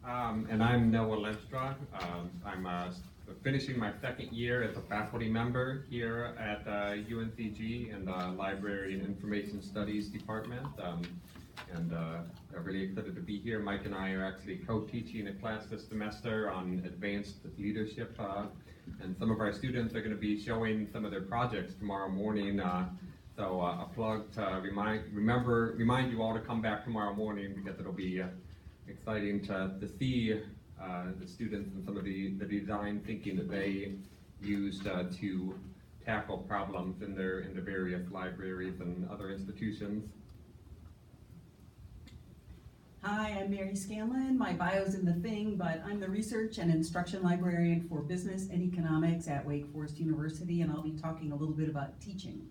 And I'm Noah Lenstra. I'm finishing my second year as a faculty member here at UNCG in the Library and Information Studies Department. I'm really excited to be here. Mike and I are actually co-teaching a class this semester on advanced leadership, and some of our students are going to be showing some of their projects tomorrow morning. So a plug to remind you all to come back tomorrow morning, because it'll be exciting to see the students and some of the design thinking that they used to tackle problems in their various libraries and other institutions. Hi, I'm Mary Scanlon. My bio's in the thing, but I'm the Research and Instruction Librarian for Business and Economics at Wake Forest University, and I'll be talking a little bit about teaching.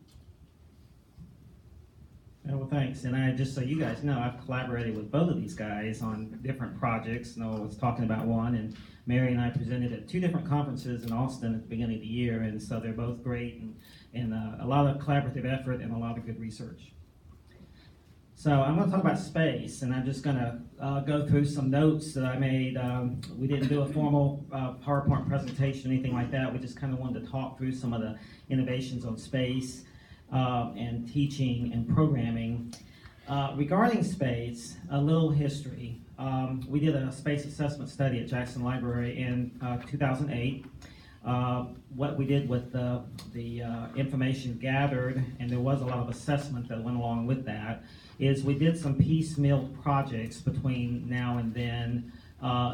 Well, thanks. And just so you guys know, I've collaborated with both of these guys on different projects. Noah was talking about one, and Mary and I presented at two different conferences in Austin at the beginning of the year, and so they're both great, and a lot of collaborative effort and a lot of good research. So I'm going to talk about space, and I'm just going to go through some notes that I made. We didn't do a formal PowerPoint presentation or anything like that. We just kind of wanted to talk through some of the innovations on space and teaching and programming. Regarding space, a little history. We did a space assessment study at Jackson Library in 2008. What we did with the information gathered, and there was a lot of assessment that went along with that, is we did some piecemeal projects between now and then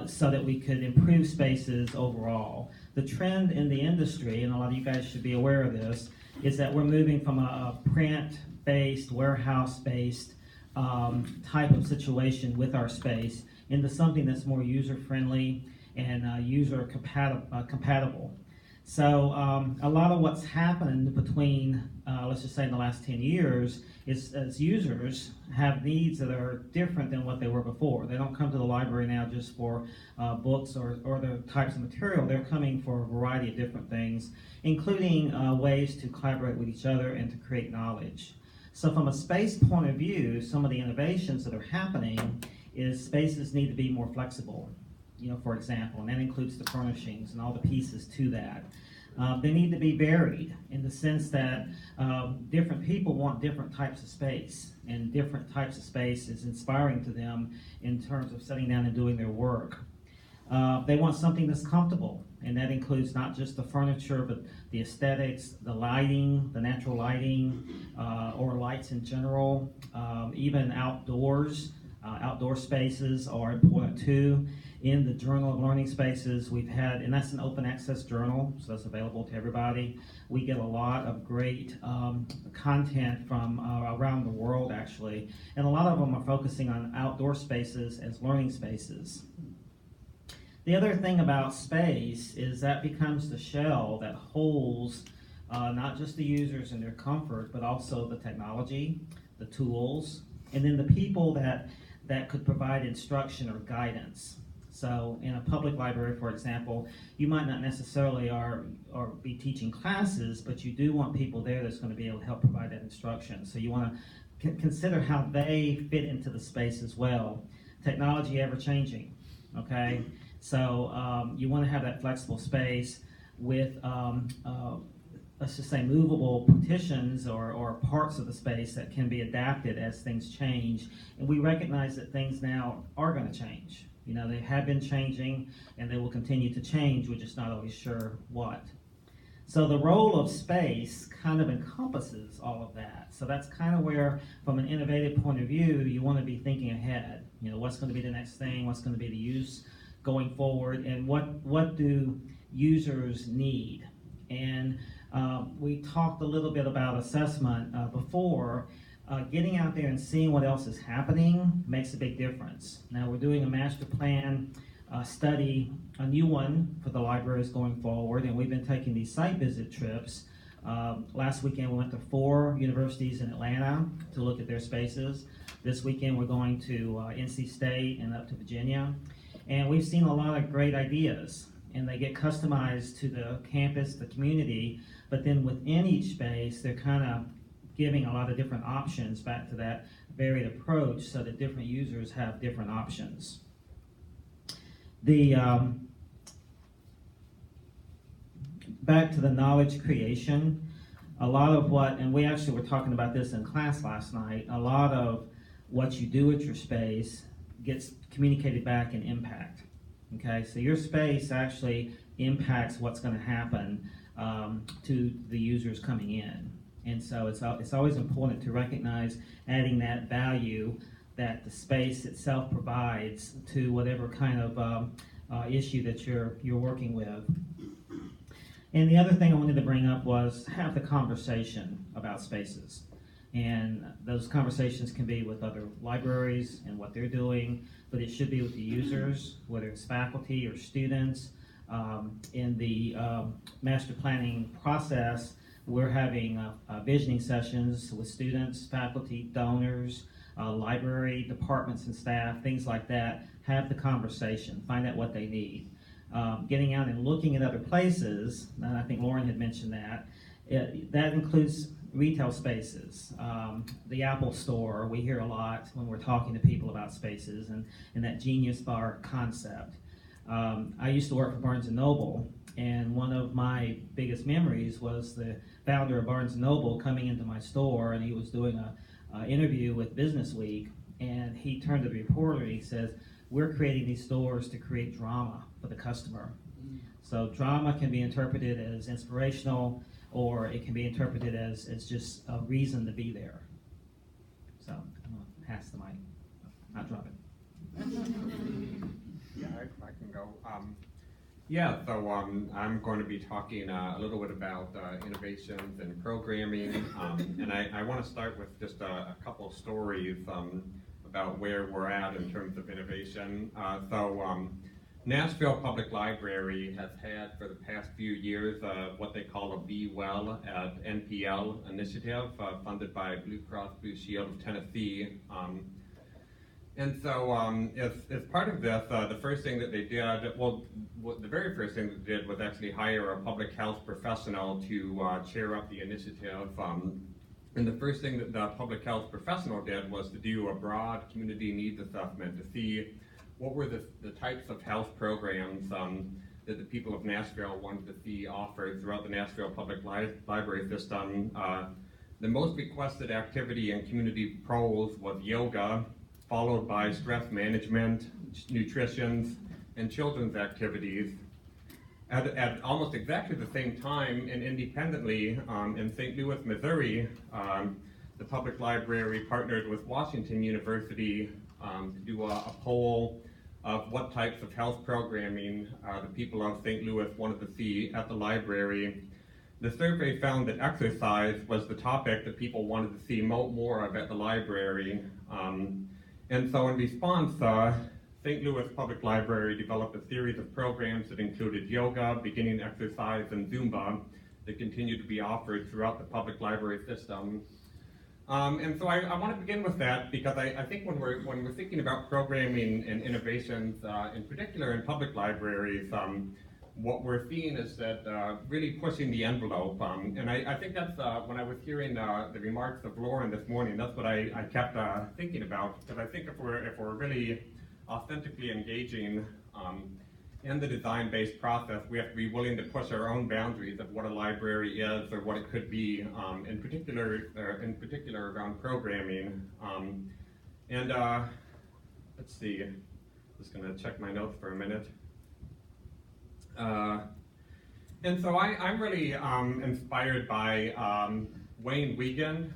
so that we could improve spaces overall. The trend in the industry, and a lot of you guys should be aware of this, is that we're moving from a print-based, warehouse-based type of situation with our space into something that's more user-friendly and user-compatible. So a lot of what's happened between, let's just say in the last 10 years, is as users have needs that are different than what they were before. They don't come to the library now just for books or other types of material. They're coming for a variety of different things, including ways to collaborate with each other and to create knowledge. So from a space point of view, some of the innovations that are happening is spaces need to be more flexible. For example, and that includes the furnishings and all the pieces to that. They need to be varied in the sense that different people want different types of space, and different types of space is inspiring to them in terms of sitting down and doing their work. They want something that's comfortable, and that includes not just the furniture, but the aesthetics, the lighting, the natural lighting, or lights in general, even outdoors. Outdoor spaces are important too. In the Journal of Learning Spaces, we've had, and that's an open access journal, so that's available to everybody. We get a lot of great content from around the world, actually, and a lot of them are focusing on outdoor spaces as learning spaces. The other thing about space is that becomes the shell that holds not just the users and their comfort, but also the technology, the tools, and then the people that could provide instruction or guidance. So in a public library, for example, you might not necessarily or be teaching classes, but you do want people there that's going to be able to help provide that instruction. So you want to consider how they fit into the space as well. Technology ever-changing, okay? So you want to have that flexible space with let's just say movable partitions or parts of the space that can be adapted as things change. And we recognize that things now are going to change. They have been changing and they will continue to change. We're just not always sure what. So the role of space kind of encompasses all of that. So that's kind of where, from an innovative point of view, you want to be thinking ahead. What's going to be the next thing? What's going to be the use going forward? And what do users need? And we talked a little bit about assessment before. Getting out there and seeing what else is happening makes a big difference. Now we're doing a master plan study, a new one for the libraries going forward, and we've been taking these site visit trips. Last weekend we went to 4 universities in Atlanta to look at their spaces. This weekend we're going to NC State and up to Virginia. And we've seen a lot of great ideas, and they get customized to the campus, the community, but then within each space they're kind of giving a lot of different options back to that varied approach so that different users have different options. The back to the knowledge creation, a lot of what, and we actually were talking about this in class last night, a lot of what you do at your space gets communicated back in impact. Okay, so your space actually impacts what's going to happen to the users coming in. And so it's always important to recognize adding that value that the space itself provides to whatever kind of issue that you're working with. And the other thing I wanted to bring up was have the conversation about spaces. And those conversations can be with other libraries and what they're doing, but it should be with the users, whether it's faculty or students. In the master planning process, we're having visioning sessions with students, faculty, donors, library departments and staff, things like that. Have the conversation, find out what they need. Getting out and looking at other places, and I think Lauren had mentioned that, that includes retail spaces. The Apple Store, we hear a lot when we're talking to people about spaces and that Genius Bar concept. I used to work for Barnes & Noble, and one of my biggest memories was the founder of Barnes & Noble coming into my store, and he was doing an interview with Business Week, and he turned to the reporter and he says, "We're creating these stores to create drama for the customer." So drama can be interpreted as inspirational, or it can be interpreted as just a reason to be there. So I'm going to pass the mic, not drop it. Yeah, I can go. I'm going to be talking a little bit about innovations and programming, and I want to start with just a couple of stories about where we're at in terms of innovation. Nashville Public Library has had for the past few years what they call a Be Well at NPL initiative funded by Blue Cross Blue Shield of Tennessee. As part of this, the first thing that they did, the very first thing that they did was actually hire a public health professional to chair up the initiative. And the first thing that the public health professional did was to do a broad community needs assessment to see what were the types of health programs that the people of Nashville wanted to see offered throughout the Nashville Public Library system. The most requested activity in community pros was yoga, followed by stress management, nutrition, and children's activities. At almost exactly the same time, and independently, in St. Louis, Missouri, the public library partnered with Washington University to do a poll of what types of health programming the people of St. Louis wanted to see at the library. The survey found that exercise was the topic that people wanted to see more of at the library. And so in response, St. Louis Public Library developed a series of programs that included yoga, beginning exercise, and Zumba that continue to be offered throughout the public library system. I want to begin with that because I think when we're thinking about programming and innovations, in particular in public libraries, what we're seeing is that really pushing the envelope. And I think that's when I was hearing the remarks of Lauren this morning, that's what I kept thinking about. Because I think if we're really authentically engaging in the design-based process, we have to be willing to push our own boundaries of what a library is or what it could be, in particular around programming. Let's see, just going to check my notes for a minute. I'm really inspired by Wayne Wiegand,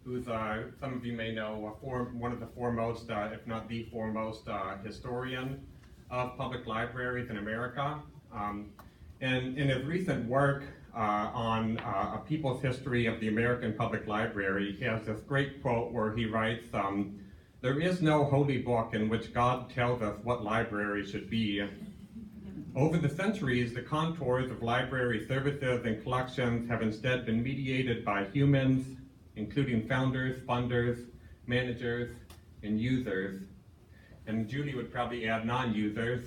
who's some of you may know one of the foremost, if not the foremost, historian of public libraries in America. And in his recent work on A People's History of the American Public Library, he has this great quote where he writes, "There is no holy book in which God tells us what libraries should be. Over the centuries, the contours of library services and collections have instead been mediated by humans, including founders, funders, managers, and users." And Julie would probably add non-users.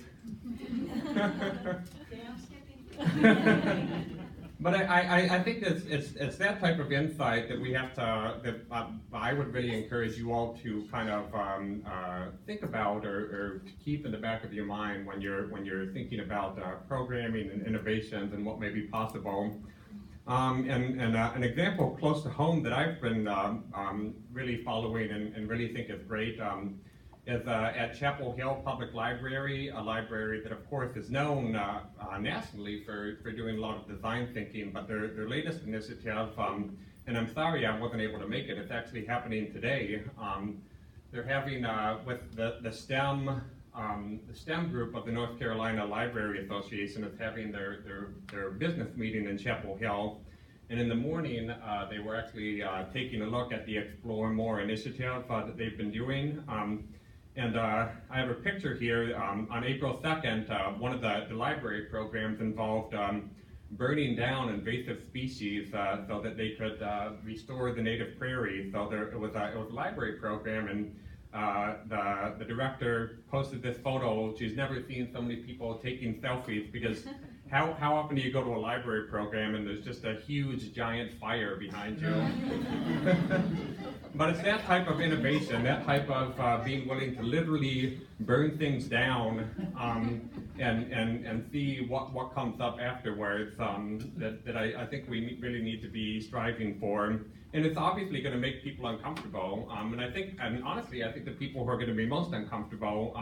But I think it's that type of insight that we have to, that I would really encourage you all to kind of think about or to keep in the back of your mind when you're thinking about programming and innovations and what may be possible. An example close to home that I've been really following and really think is great is at Chapel Hill Public Library, a library that of course is known nationally for doing a lot of design thinking, but their latest initiative, and I'm sorry I wasn't able to make it, it's actually happening today. They're having, with the STEM group of the North Carolina Library Association is having their business meeting in Chapel Hill. And in the morning, they were actually taking a look at the Explore More initiative that they've been doing. I have a picture here. On April 2nd, one of the library programs involved burning down invasive species so that they could restore the native prairie. So it was a library program, and the director posted this photo. She's never seen so many people taking selfies, because how often do you go to a library program and there's just a huge giant fire behind you? But it's that type of innovation, that type of being willing to literally burn things down and see what comes up afterwards that I think we really need to be striving for. And it's obviously going to make people uncomfortable. And honestly, I think the people who are going to be most uncomfortable,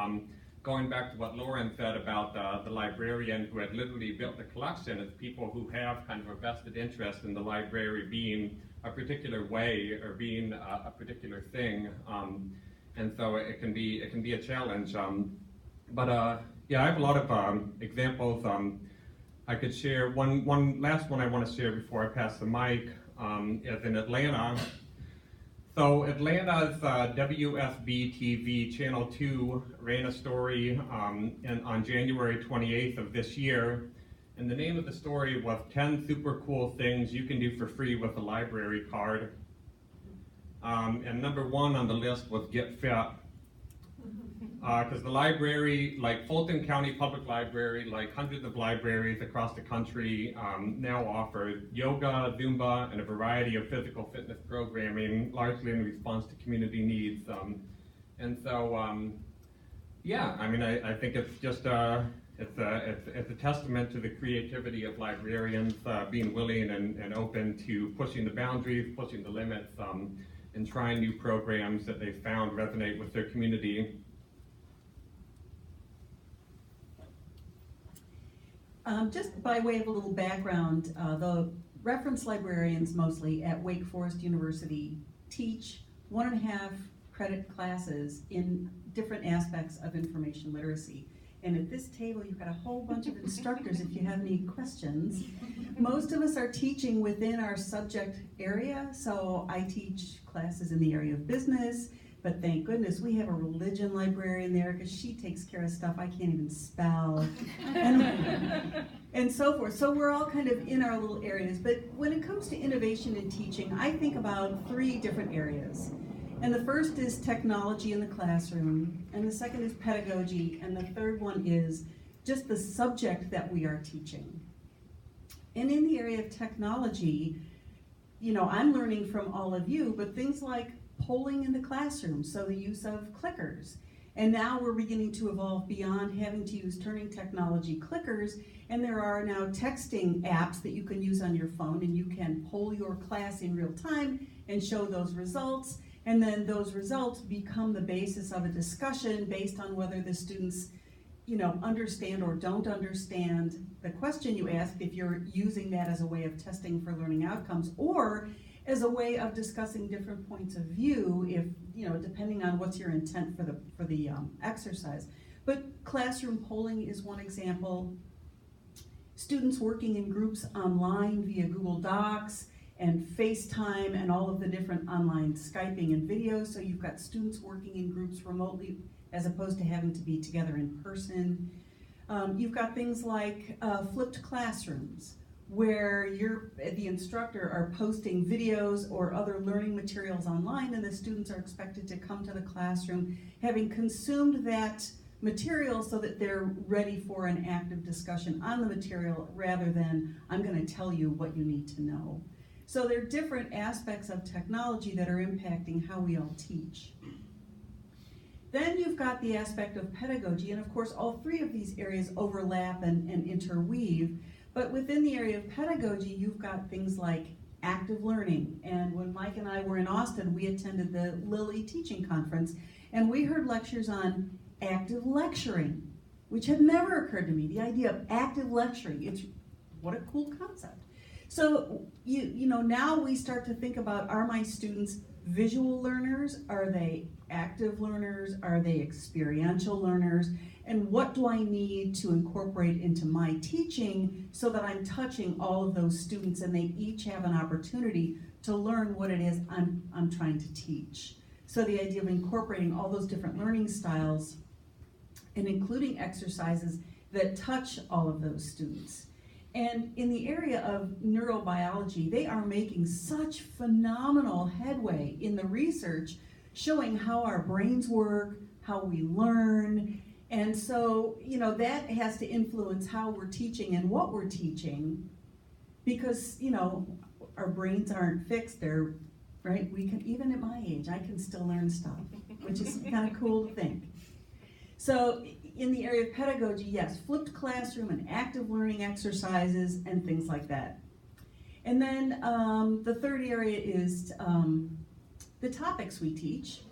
going back to what Lauren said about the librarian who had literally built the collection, is people who have kind of a vested interest in the library being a particular way or being a particular thing, and so it can be a challenge. Yeah, I have a lot of examples I could share. One last one I want to share before I pass the mic is in Atlanta. So Atlanta's WSB TV Channel 2 ran a story on January 28th of this year, and the name of the story was 10 Super Cool Things You Can Do for Free with a Library Card. And number one on the list was Get Fit. Because the library, like Fulton County Public Library, like hundreds of libraries across the country, now offer yoga, Zumba, and a variety of physical fitness programming, largely in response to community needs. And so, yeah, I mean, I think it's just it's a testament to the creativity of librarians being willing and open to pushing the boundaries, pushing the limits, and trying new programs that they found resonate with their community. Just by way of a little background, the reference librarians mostly at Wake Forest University teach 1.5 credit classes in different aspects of information literacy. And at this table, you've got a whole bunch of instructors if you have any questions. Most of us are teaching within our subject area, so I teach classes in the area of business, but thank goodness we have a religion librarian there, because she takes care of stuff I can't even spell, and so forth. So we're all kind of in our little areas. But when it comes to innovation in teaching, I think about 3 different areas. And the first is technology in the classroom, and the second is pedagogy, and the third one is just the subject that we are teaching. And in the area of technology, you know, I'm learning from all of you, but things like polling in the classroom, so the use of clickers. And now we're beginning to evolve beyond having to use turning technology clickers, and there are now texting apps that you can use on your phone, and you can poll your class in real time and show those results, and then those results become the basis of a discussion based on whether the students, you know, understand or don't understand the question you asked, if you're using that as a way of testing for learning outcomes, or as a way of discussing different points of view, if, you know, depending on what's your intent for the exercise. But classroom polling is one example. Students working in groups online via Google Docs and FaceTime and all of the different online Skyping and videos. So you've got students working in groups remotely as opposed to having to be together in person. You've got things like flipped classrooms, where the instructor are posting videos or other learning materials online, and the students are expected to come to the classroom having consumed that material so that they're ready for an active discussion on the material rather than I'm going to tell you what you need to know. So there are different aspects of technology that are impacting how we all teach. Then you've got the aspect of pedagogy, and of course all three of these areas overlap and interweave, but within the area of pedagogy you've got things like active learning, and when Mike and I were in Austin we attended the Lilly Teaching Conference and we heard lectures on active lecturing, which had never occurred to me, the idea of active lecturing. What a cool concept. So you know, now we start to think about, are my students visual learners? Are they active learners? Are they experiential learners? And what do I need to incorporate into my teaching so that I'm touching all of those students and they each have an opportunity to learn what it is I'm trying to teach. So the idea of incorporating all those different learning styles and including exercises that touch all of those students. And in the area of neurobiology, they are making such phenomenal headway in the research showing how our brains work, how we learn. And so, you know, that has to influence how we're teaching and what we're teaching because, you know, our brains aren't fixed. They're, right? We can, even at my age, I can still learn stuff, which is kind of cool to think. So in the area of pedagogy, yes, flipped classroom and active learning exercises and things like that. And then the third area is the topics we teach.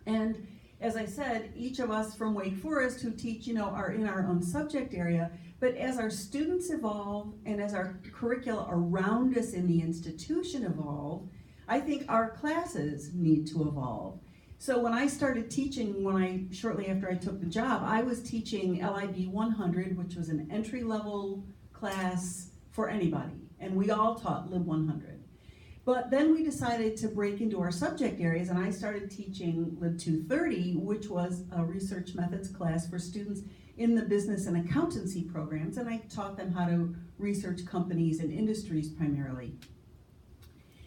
And as I said, each of us from Wake Forest who teach, you know, are in our own subject area, but as our students evolve and as our curricula around us in the institution evolve, I think our classes need to evolve. So when I started teaching, shortly after I took the job, I was teaching LIB 100, which was an entry-level class for anybody, and we all taught Lib 100. But then we decided to break into our subject areas, and I started teaching Lib 230, which was a research methods class for students in the business and accountancy programs, and I taught them how to research companies and industries primarily.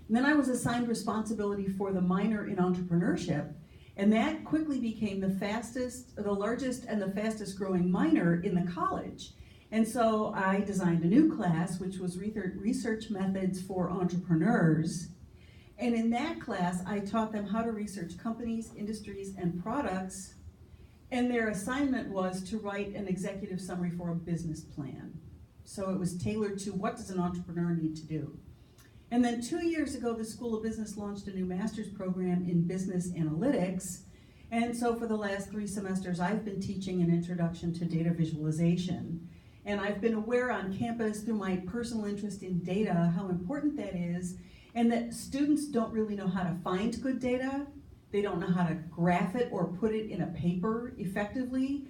And then I was assigned responsibility for the minor in entrepreneurship, and that quickly became the largest and the fastest growing minor in the college. And so I designed a new class, which was research methods for entrepreneurs. And in that class, I taught them how to research companies, industries, and products. And their assignment was to write an executive summary for a business plan. So it was tailored to what does an entrepreneur need to do. And then 2 years ago, the School of Business launched a new master's program in business analytics. And so for the last 3 semesters, I've been teaching an introduction to data visualization. And I've been aware on campus through my personal interest in data, how important that is, and that students don't really know how to find good data. They don't know how to graph it or put it in a paper effectively.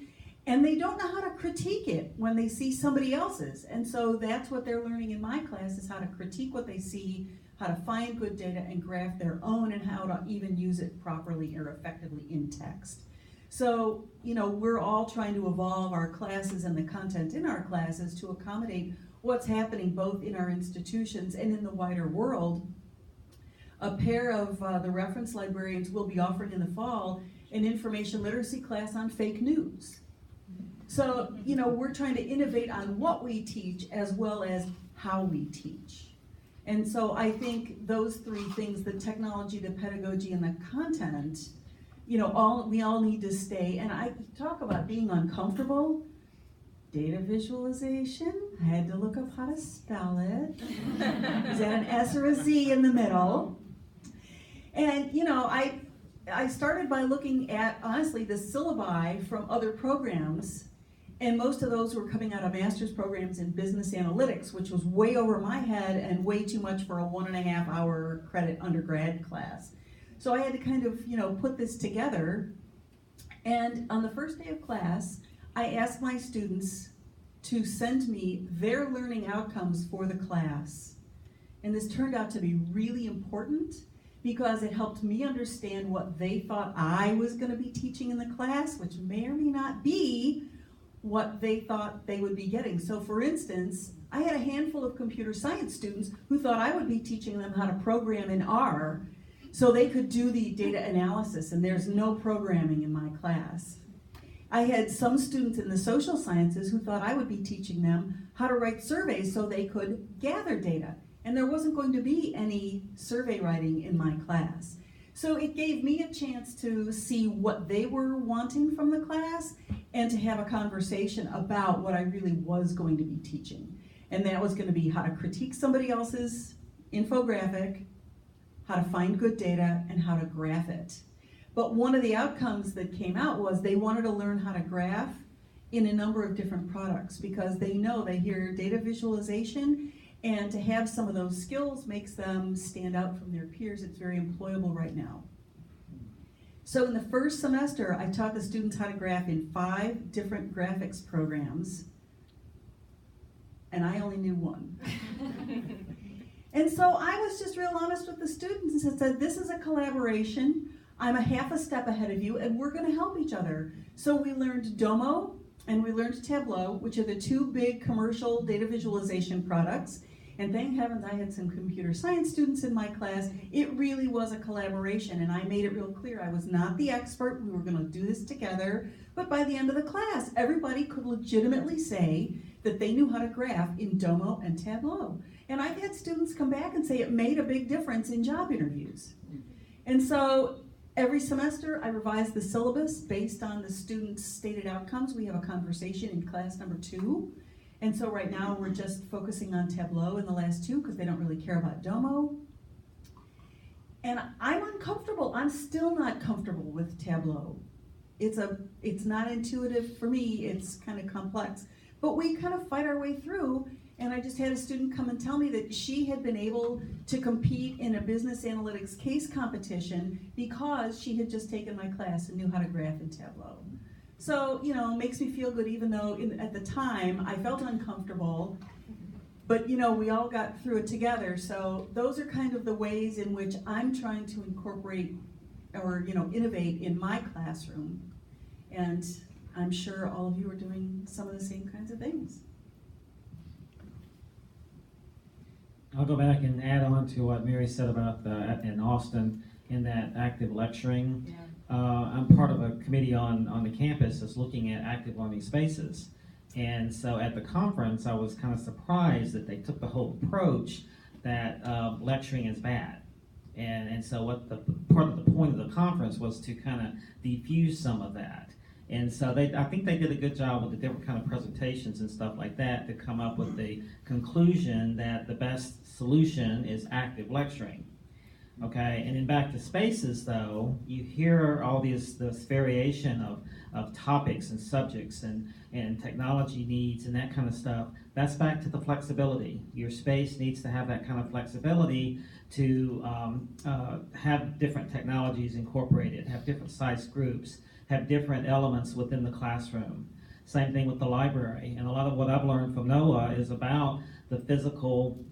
And they don't know how to critique it when they see somebody else's. And so that's what they're learning in my class, is how to critique what they see, how to find good data and graph their own, and how to even use it properly or effectively in text. So, you know, we're all trying to evolve our classes and the content in our classes to accommodate what's happening both in our institutions and in the wider world. A pair of the reference librarians will be offering in the fall an information literacy class on fake news. So, you know, we're trying to innovate on what we teach as well as how we teach. And so I think those 3 things, the technology, the pedagogy, and the content, you know, we all need to stay. And I talk about being uncomfortable. Data visualization, I had to look up how to spell it. Is that an S or a Z in the middle? And, you know, I started by looking at, honestly, the syllabi from other programs. And most of those were coming out of master's programs in business analytics, which was way over my head and way too much for a 1.5 hour credit undergrad class. So I had to kind of, you know, put this together. And on the first day of class, I asked my students to send me their learning outcomes for the class. And this turned out to be really important because it helped me understand what they thought I was going to be teaching in the class, which may or may not be what they thought they would be getting. So for instance, I had a handful of computer science students who thought I would be teaching them how to program in R so they could do the data analysis, and there's no programming in my class. I had some students in the social sciences who thought I would be teaching them how to write surveys so they could gather data. And there wasn't going to be any survey writing in my class. So it gave me a chance to see what they were wanting from the class and to have a conversation about what I really was going to be teaching. And that was going to be how to critique somebody else's infographic, how to find good data, and how to graph it. But one of the outcomes that came out was they wanted to learn how to graph in a number of different products because they hear data visualization, and to have some of those skills makes them stand out from their peers. It's very employable right now. So in the first semester, I taught the students how to graph in 5 different graphics programs, and I only knew one. And so I was just real honest with the students and said, this is a collaboration. I'm a half a step ahead of you, and we're going to help each other. So we learned Domo and we learned Tableau, which are the 2 big commercial data visualization products. And thank heavens I had some computer science students in my class. It really was a collaboration, and I made it real clear I was not the expert. We were going to do this together. But by the end of the class, everybody could legitimately say that they knew how to graph in Domo and Tableau. And I've had students come back and say it made a big difference in job interviews. And so every semester I revise the syllabus based on the students' stated outcomes. We have a conversation in class number 2. And so right now we're just focusing on Tableau in the last 2 because they don't really care about Domo. And I'm uncomfortable. I'm still not comfortable with Tableau. It's not intuitive for me. It's kind of complex. But we kind of fight our way through. And I just had a student come and tell me that she had been able to compete in a business analytics case competition because she had just taken my class and knew how to graph in Tableau. So, it makes me feel good even though at the time I felt uncomfortable, but we all got through it together. So those are kind of the ways in which I'm trying to incorporate or, innovate in my classroom. And I'm sure all of you are doing some of the same kinds of things. I'll go back and add on to what Mary said about in Austin in that active lecturing. Yeah. I'm part of a committee on the campus that's looking at active learning spaces. And so at the conference, I was kind of surprised that they took the whole approach that lecturing is bad. And so what part of the point of the conference was to kind of defuse some of that. And so I think they did a good job with the different kind of presentations and stuff like that to come up with the conclusion that the best solution is active lecturing. Okay, and then back to spaces though, you hear all this variation of topics and subjects and technology needs and that kind of stuff. That's back to the flexibility. Your space needs to have that kind of flexibility to have different technologies incorporated, have different size groups, have different elements within the classroom. Same thing with the library. And a lot of what I've learned from Noah is about the physical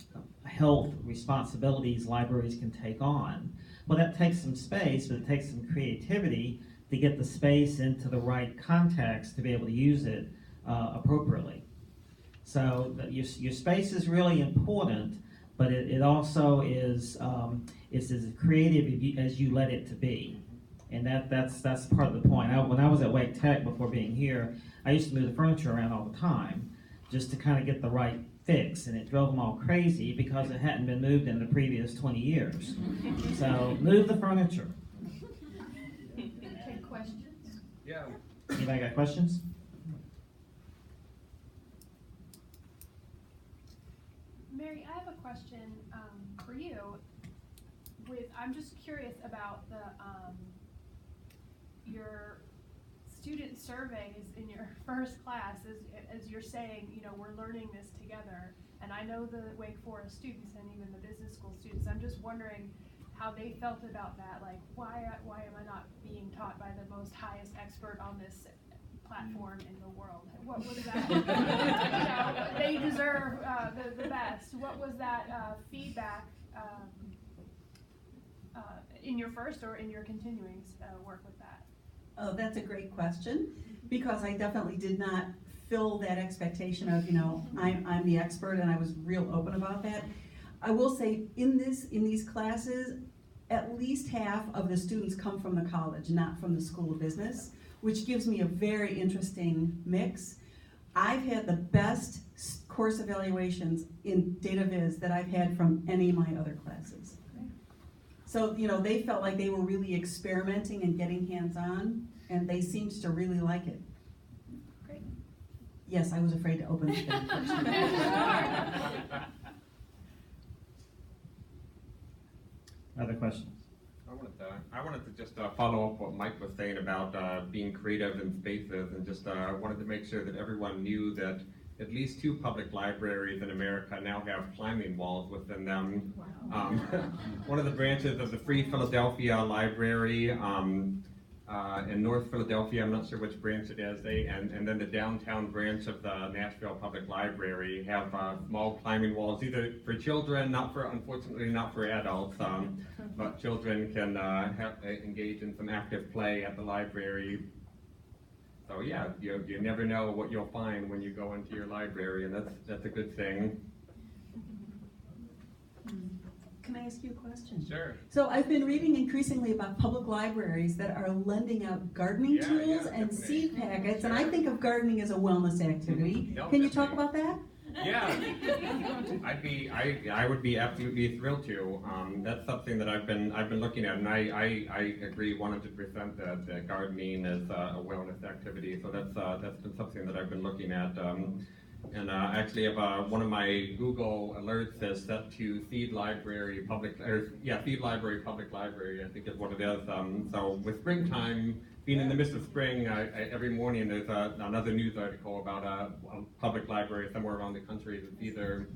health responsibilities libraries can take on. Well, that takes some space, but it takes some creativity to get the space into the right context to be able to use it appropriately. So your space is really important, but it also is as creative as you let it to be. And that's part of the point. When I was at Wake Tech before being here, I used to move the furniture around all the time just to kind of get the right fix, and it drove them all crazy because it hadn't been moved in the previous 20 years. So move the furniture. Take questions? Yeah. Anybody got questions? Mary, I have a question for you. I'm just curious about your student surveys in your first class, as you're saying, we're learning this together. And I know the Wake Forest students and even the business school students. I'm just wondering how they felt about that. Like, why am I not being taught by the most highest expert on this platform in the world? What was that? They deserve the best. What was that feedback in your first or in your continuing work with that? Oh, that's a great question, because I definitely did not fill that expectation of, I'm the expert, and I was real open about that. I will say in these classes, at least half of the students come from the college, not from the School of Business, which gives me a very interesting mix. I've had the best course evaluations in data viz that I've had from any of my other classes. So, you know, they felt like they were really experimenting and getting hands-on, and they seemed to really like it. Great. Yes, I was afraid to open it. Other questions? I wanted to just follow up what Mike was saying about being creative in spaces, and just wanted to make sure that everyone knew that at least 2 public libraries in America now have climbing walls within them. Wow. One of the branches of the Free Philadelphia Library in North Philadelphia, I'm not sure which branch it is, and then the downtown branch of the Nashville Public Library have small climbing walls, either for children, unfortunately not for adults, but children can engage in some active play at the library. So yeah, you never know what you'll find when you go into your library, and that's a good thing. Can I ask you a question? Sure. So I've been reading increasingly about public libraries that are lending out gardening tools and definitely. seed packets, and I think of gardening as a wellness activity. No, Can you talk definitely. about that? Yeah, I would be absolutely thrilled to. That's something that I've been looking at, and I agree 100% that gardening is a wellness activity. So that's been something that I've been looking at. And actually, have one of my Google alerts is set to Feed Library Public Library, I think is what it is. So with springtime, being in the midst of spring, every morning there's another news article about a public library somewhere around the country that's either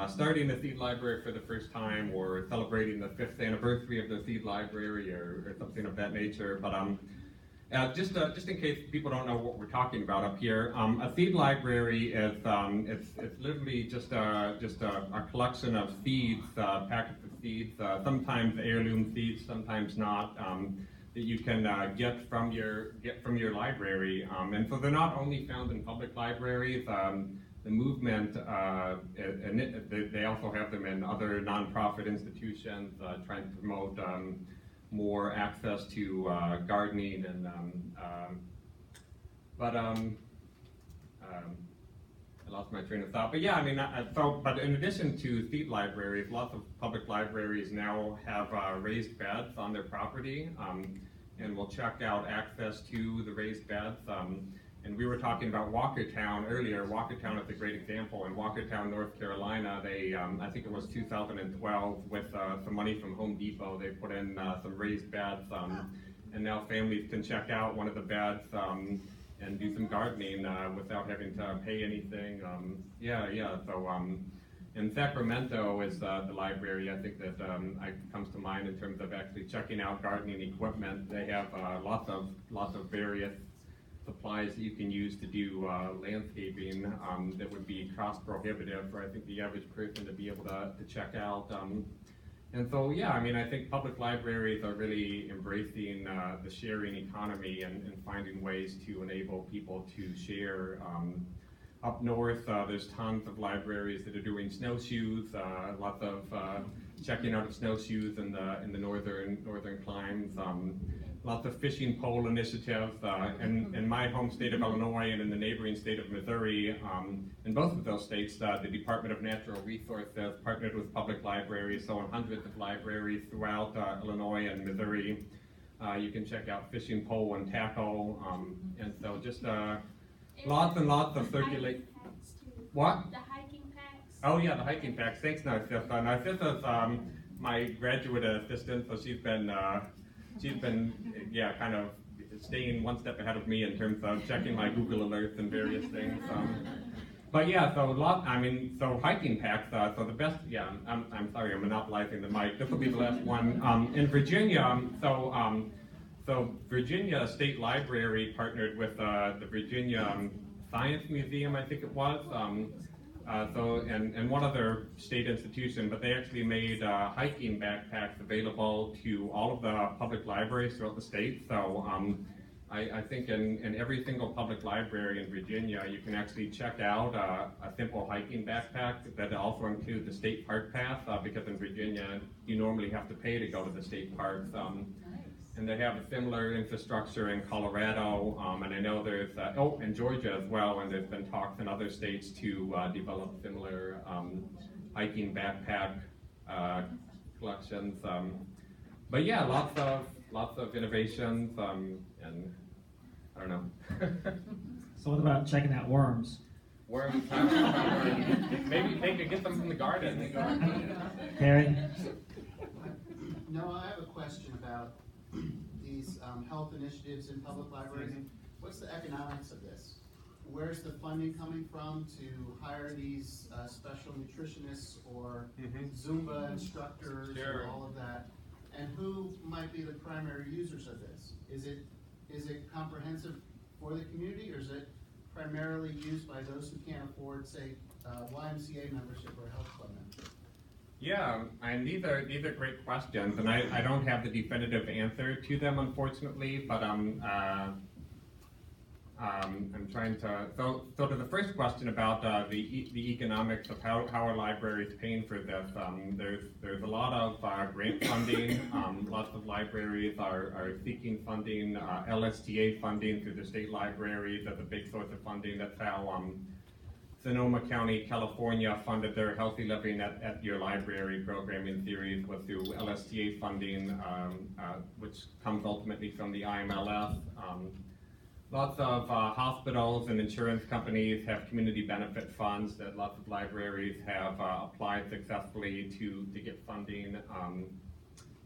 starting the Seed Library for the first time or celebrating the 5th anniversary of the Seed Library or something of that nature. But just in case people don't know what we're talking about up here, a seed library is it's literally just a collection of seeds, packets of seeds, sometimes heirloom seeds, sometimes not, that you can get from your library, and so they're not only found in public libraries. The movement, they also have them in other nonprofit institutions, trying to promote more access to gardening and I lost my train of thought. But yeah, I mean, but in addition to seed libraries, lots of public libraries now have raised beds on their property, and will check out access to the raised beds. And we were talking about Walkertown earlier. Walkertown is a great example. In Walkertown, North Carolina, they, I think it was 2012, with some money from Home Depot, they put in some raised beds, and now families can check out one of the beds and do some gardening without having to pay anything. So in Sacramento is the library, I think that comes to mind in terms of actually checking out gardening equipment. They have lots of various supplies that you can use to do landscaping that would be cost prohibitive for, I think, the average person to be able to check out. And so, yeah, I mean, I think public libraries are really embracing the sharing economy and finding ways to enable people to share. Up north, there's tons of libraries that are doing snowshoes, lots of checking out of snowshoes in the northern climes. Lots of fishing pole initiatives in my home state of Illinois and in the neighboring state of Missouri. In both of those states, the Department of Natural Resources partnered with public libraries, so in hundreds of libraries throughout Illinois and Missouri, you can check out fishing pole and tackle, and so just lots and lots of circulate. What? The hiking packs. Oh yeah, the hiking packs. Thanks, Narcissa. Narcissa's my graduate assistant, so she's been kind of staying one step ahead of me in terms of checking my Google alerts and various things. But yeah, so hiking packs. So the best. Yeah, I'm sorry, I'm monopolizing the mic. This will be the last one. In Virginia, so Virginia State Library partnered with the Virginia Science Museum, I think it was. And one other state institution, but they actually made hiking backpacks available to all of the public libraries throughout the state. So I think in every single public library in Virginia, you can actually check out a simple hiking backpack that also includes the state park pass, because in Virginia, you normally have to pay to go to the state parks. and they have a similar infrastructure in Colorado, and I know there's, in Georgia as well, and there's been talks in other states to develop similar hiking backpack collections. But yeah, lots of innovations, and I don't know. So what about checking out worms? Worms, maybe they could get them from the garden. Harry? No, I have a question about these health initiatives in public libraries. What's the economics of this? Where's the funding coming from to hire these special nutritionists or Zumba instructors Sure. and all of that? And who might be the primary users of this? Is it comprehensive for the community, or is it primarily used by those who can't afford, say, YMCA membership or a health club membership? Yeah, and these are great questions, and I don't have the definitive answer to them, unfortunately. But I'm trying to. So to the first question about the economics of how are libraries paying for this? There's a lot of grant funding. Lots of libraries are seeking funding. LSTA funding through the state libraries. That's a big source of funding. That's how Sonoma County, California funded their Healthy Living at Your Library programming series was through LSTA funding, which comes ultimately from the IMLS. Lots of hospitals and insurance companies have community benefit funds that lots of libraries have applied successfully to get funding.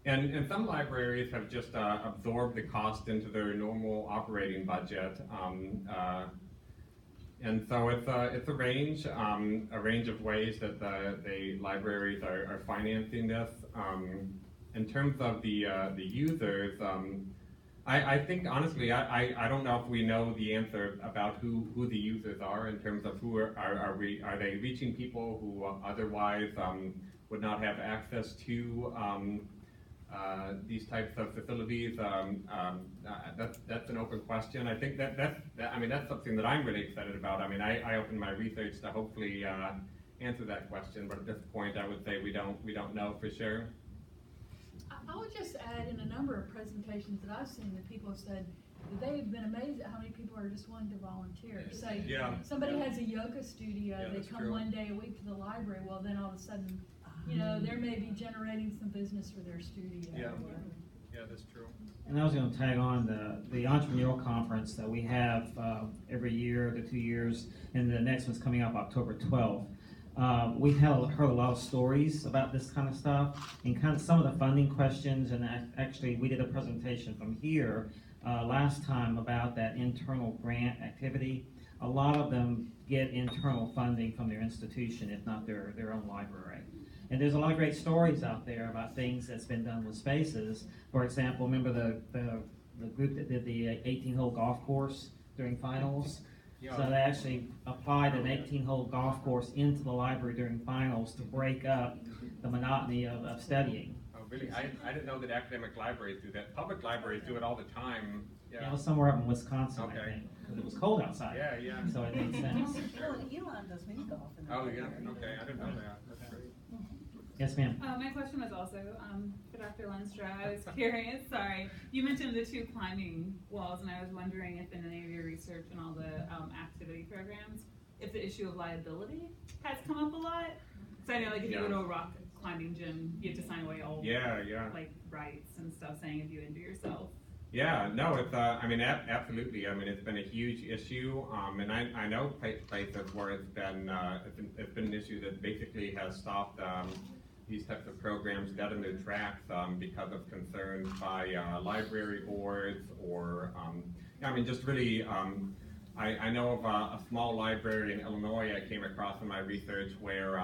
And some libraries have just absorbed the cost into their normal operating budget. And so it's a range of ways that the libraries are financing this. In terms of the users, I think honestly, I don't know if we know the answer about who the users are in terms of who are they reaching people who otherwise would not have access to these types of facilities. That's an open question. I think that's something that I'm really excited about. I mean, I opened my research to hopefully answer that question, but at this point, I would say we don't know for sure. I would just add, in a number of presentations that I've seen, that people have said that they have been amazed at how many people are just wanting to volunteer. Say somebody has a yoga studio, they come true. one day a week to the library, well then all of a sudden, you know, they may be generating some business for their studio. Yeah, that's true. And I was going to tag on the entrepreneurial conference that we have every year, the 2 years, and the next one's coming up October 12th. We've heard a lot of stories about this kind of stuff and kind of some of the funding questions, and actually we did a presentation from here last time about that internal grant activity. A lot of them get internal funding from their institution, if not their own library. And there's a lot of great stories out there about things that's been done with spaces. For example, remember the group that did the 18-hole golf course during finals? Yeah. So they actually applied an 18-hole golf course into the library during finals to break up the monotony of studying. Oh, really? I didn't know that academic libraries do that. Public libraries do it all the time. Yeah, it was somewhere up in Wisconsin, Okay. I think, because it was cold outside. Yeah. So it made sense. Well, Elon does mini golf in the Oh, library. yeah. Okay, I didn't know that. That's great. Yes, ma'am. My question was also for Dr. Lenstra. I was curious, sorry. You mentioned the 2 climbing walls, and I was wondering if in any of your research and all the activity programs, if the issue of liability has come up a lot. So I know, like, if you go to a rock climbing gym, you have to sign away all like rights and stuff, saying if you injure yourself. Yeah, no, it's, I mean, absolutely. I mean, it's been a huge issue, and I know places where it's been an issue that basically has stopped these types of programs dead in their tracks because of concerns by library boards or, I mean, just really, I know of a small library in Illinois I came across in my research where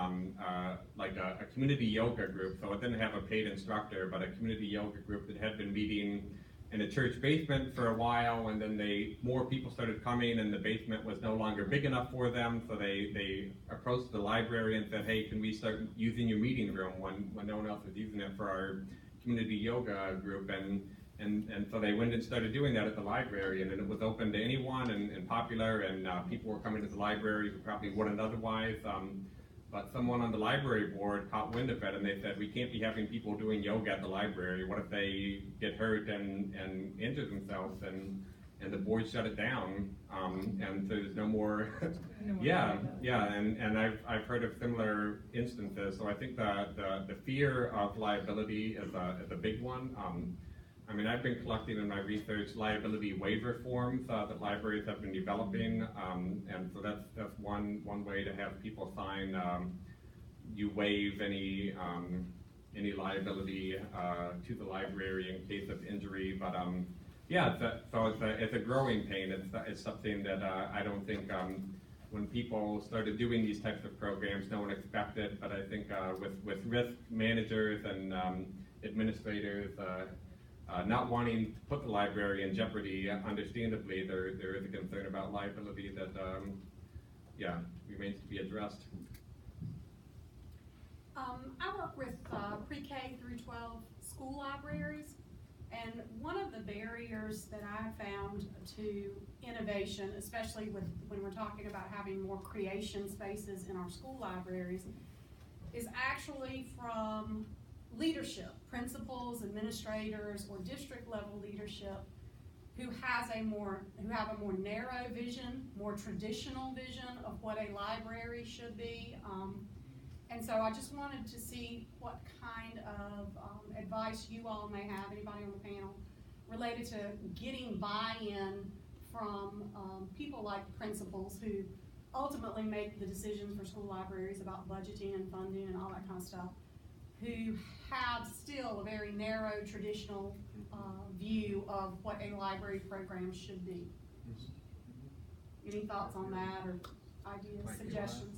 like a community yoga group, so it didn't have a paid instructor, but a community yoga group that had been meeting in a church basement for a while, and then more people started coming, and the basement was no longer big enough for them, so they approached the library and said, hey, can we start using your meeting room when no one else is using it for our community yoga group? And so they went and started doing that at the library, and it was open to anyone and popular, and people were coming to the library who probably wouldn't otherwise. but someone on the library board caught wind of it, and they said, we can't be having people doing yoga at the library. What if they get hurt and injure themselves? And the board shut it down, and so there's no more. Yeah, and I've heard of similar instances. So I think the fear of liability is a big one. I mean, I've been collecting in my research liability waiver forms that libraries have been developing, and so that's one way to have people sign. You waive any liability to the library in case of injury, but yeah, it's a growing pain. It's something that I don't think when people started doing these types of programs, no one expected. But I think with risk managers and administrators not wanting to put the library in jeopardy, understandably, there is a concern about liability that remains to be addressed. I work with pre-K through 12 school libraries, and one of the barriers that I found to innovation, especially when we're talking about having more creation spaces in our school libraries, is actually from leadership, principals, administrators, or district level leadership who have a more narrow vision, more traditional vision of what a library should be. And so I just wanted to see what kind of advice you all may have, anybody on the panel, related to getting buy-in from people like principals who ultimately make the decisions for school libraries about budgeting and funding and all that kind of stuff, who have still a very narrow traditional view of what a library program should be. Any thoughts on that, or ideas, suggestions?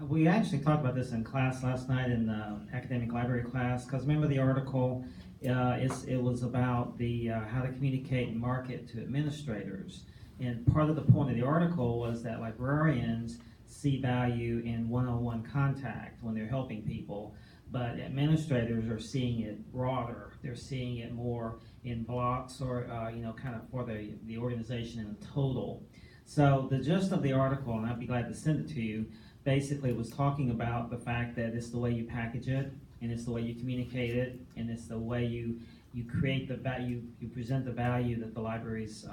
We actually talked about this in class last night in the academic library class, because remember the article, it was about the how to communicate and market to administrators. And part of the point of the article was that librarians see value in one-on-one contact when they're helping people, but administrators are seeing it broader. They're seeing it more in blocks or kind of for the organization in total. So the gist of the article, and I'd be glad to send it to you, basically was talking about the fact that it's the way you package it, and it's the way you communicate it, and it's the way you create the value, you present the value that the libraries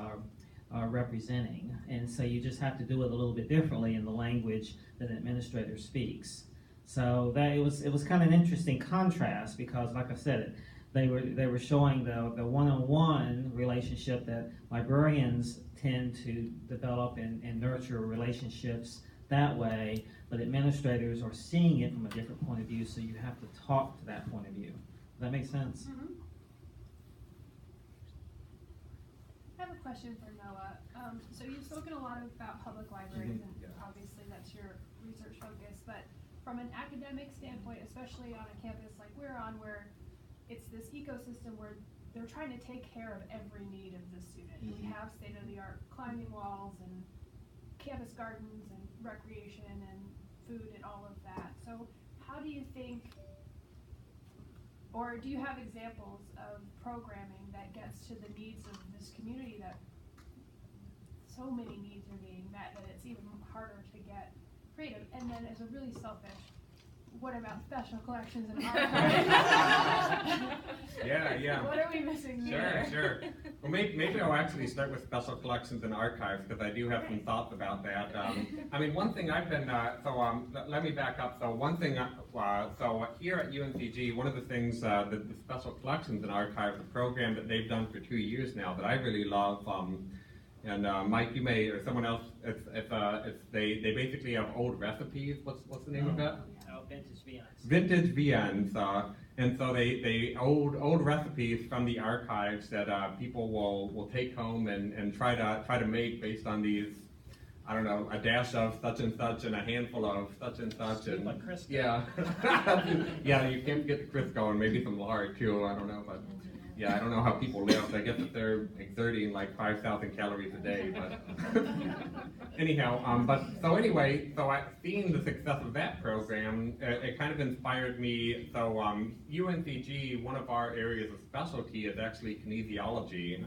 are representing. And so you just have to do it a little bit differently in the language that an administrator speaks. So that it was kind of an interesting contrast, because like I said, they were showing the one-on-one relationship that librarians tend to develop and nurture relationships that way, but administrators are seeing it from a different point of view, so you have to talk to that point of view. Does that make sense? Mm-hmm. I have a question for Noah. So you've spoken a lot about public libraries, and obviously that's your research focus, but from an academic standpoint, especially on a campus like we're on, where it's this ecosystem where they're trying to take care of every need of the student. We have state-of-the-art climbing walls and campus gardens and recreation and food and all of that. So how do you think, or do you have examples of programming that gets to the needs of this community, that so many needs are being met that it's even harder to get creative? And then as a really selfish, what about special collections and archives? Yeah. What are we missing there? Sure. Well, maybe I'll actually start with special collections and archives, because I do have some thoughts about that. I mean, one thing I've been, let me back up. So one thing, so here at UNCG, one of the things that the special collections and archives, a program that they've done for 2 years now that I really love, and Mike, you may, or someone else, they basically have old recipes. What's the name of that? Vintage viands. Vintage viands, and so they old recipes from the archives that people will take home and try to make based on these, I don't know, a dash of such and such and a handful of such and such, and like Crisco. Yeah, yeah, you can't get the Crisco, and maybe some lard too. I don't know, but yeah, I don't know how people live. I guess if they're exerting like 5,000 calories a day, but anyhow, so seeing the success of that program, it kind of inspired me. So UNCG, one of our areas of specialty is actually kinesiology,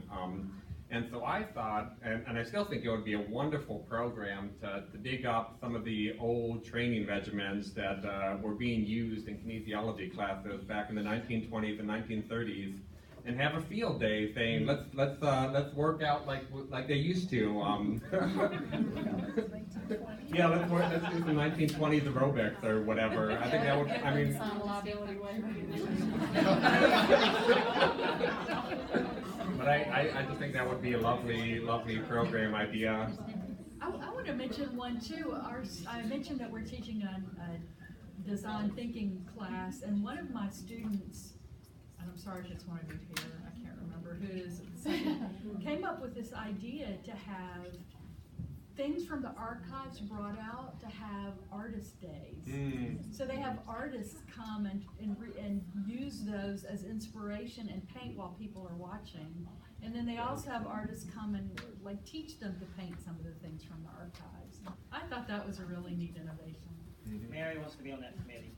And so I thought, and I still think it would be a wonderful program to dig up some of the old training regimens that were being used in kinesiology classes back in the 1920s and 1930s, and have a field day saying, let's work out like they used to. Yeah, let's do some 1920s aerobics or whatever. I think that would, I mean. But I just think that would be a lovely program idea. I want to mention one too. I mentioned that we're teaching a design thinking class, and one of my students, and I'm sorry if it's one of you here, I can't remember who it is, came up with this idea to have things from the archives brought out to have artist days. So they have artists come and use those as inspiration and paint while people are watching. And then they also have artists come and like teach them to paint some of the things from the archives. I thought that was a really neat innovation. Mary wants to be on that committee.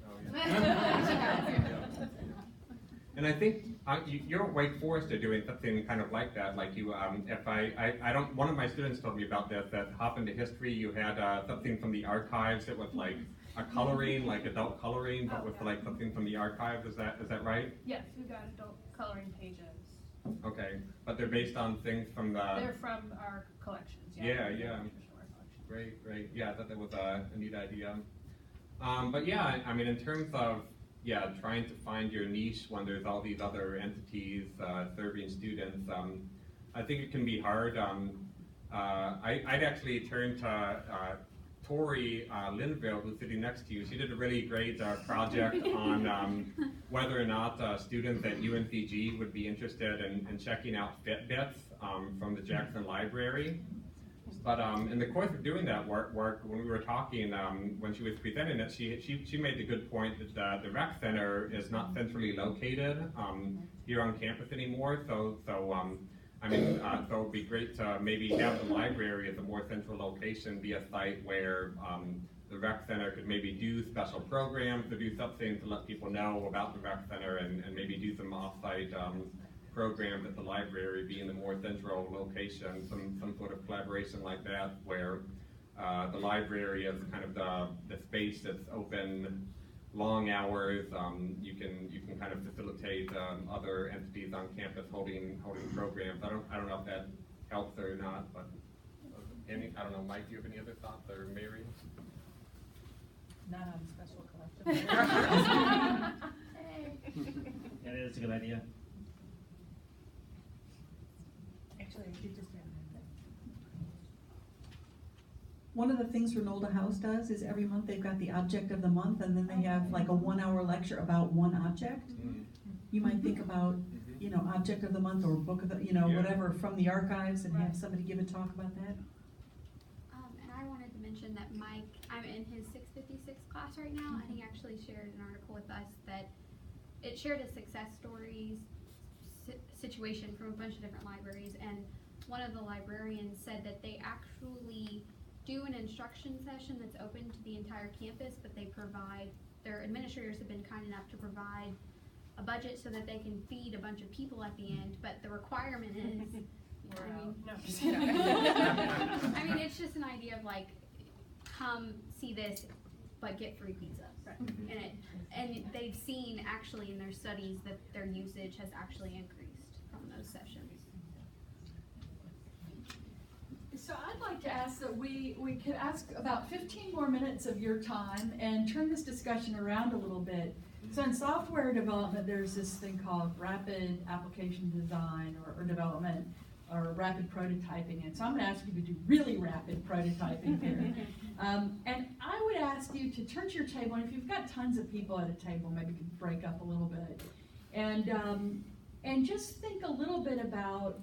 And I think you're at Wake Forest are doing something kind of like that. Like you, if I don't, one of my students told me about this, that Hop into History, you had something from the archives that was like a coloring, like adult coloring, but with like something from the archive. Is that right? Yes, we've got adult coloring pages. Okay, but they're based on things from the. They're from our collections. Yeah. Great. Yeah, I thought that was a neat idea. But yeah, I mean, in terms of trying to find your niche when there's all these other entities serving students, I think it can be hard. I'd actually turn to Tori Linville, who's sitting next to you. She did a really great project on whether or not students at UNCG would be interested in checking out Fitbits from the Jackson Library. But in the course of doing that work, when we were talking, when she was presenting it, she made the good point that the rec center is not centrally located here on campus anymore. So it would be great to maybe have the library as a more central location, be a site where the rec center could maybe do special programs, to do something to let people know about the rec center, and maybe do some off-site programs at the library, being the more central location, some sort of collaboration like that, where the library is kind of the space that's open long hours. You can kind of facilitate other entities on campus holding programs. I don't know if that helps or not, but I don't know, Mike, do you have any other thoughts, or Mary? Not on special collections. That is a good idea. One of the things Renolda House does is every month they've got the object of the month, and then they have like a 1-hour lecture about one object. You might think about, object of the month or book of the, whatever from the archives, and have somebody give a talk about that. And I wanted to mention that Mike, I'm in his 656 class right now, and he actually shared an article with us that it shared a success stories situation from a bunch of different libraries, and one of the librarians said that they actually do an instruction session that's open to the entire campus, but their administrators have been kind enough to provide a budget so that they can feed a bunch of people at the end, but the requirement is, I mean, it's just an idea of like, come see this, but get free pizza. Right. And they've seen actually in their studies that their usage has actually increased from those sessions. So I'd like to ask that we could ask about 15 more minutes of your time and turn this discussion around a little bit. So in software development, there's this thing called rapid application design or development or rapid prototyping. And so I'm going to ask you to do really rapid prototyping here. And I would ask you to turn to your table, and if you've got tons of people at a table, maybe you can break up a little bit. And just think a little bit about,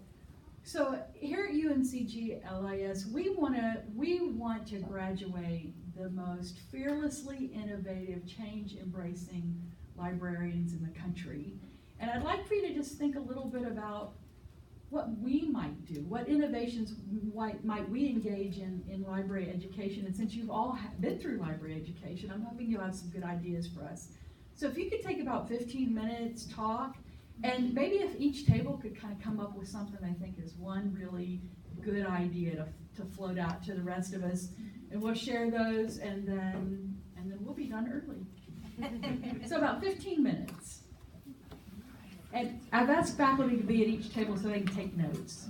so here at UNCG LIS, we want to graduate the most fearlessly innovative, change-embracing librarians in the country. And I'd like for you to just think a little bit about what we might do, what innovations might we engage in library education. And since you've all been through library education, I'm hoping you'll have some good ideas for us. So if you could take about 15 minutes, talk, And maybe if each table could kind of come up with something I think is one really good idea to float out to the rest of us, and we'll share those, and then we'll be done early. So about 15 minutes. And I've asked faculty to be at each table so they can take notes.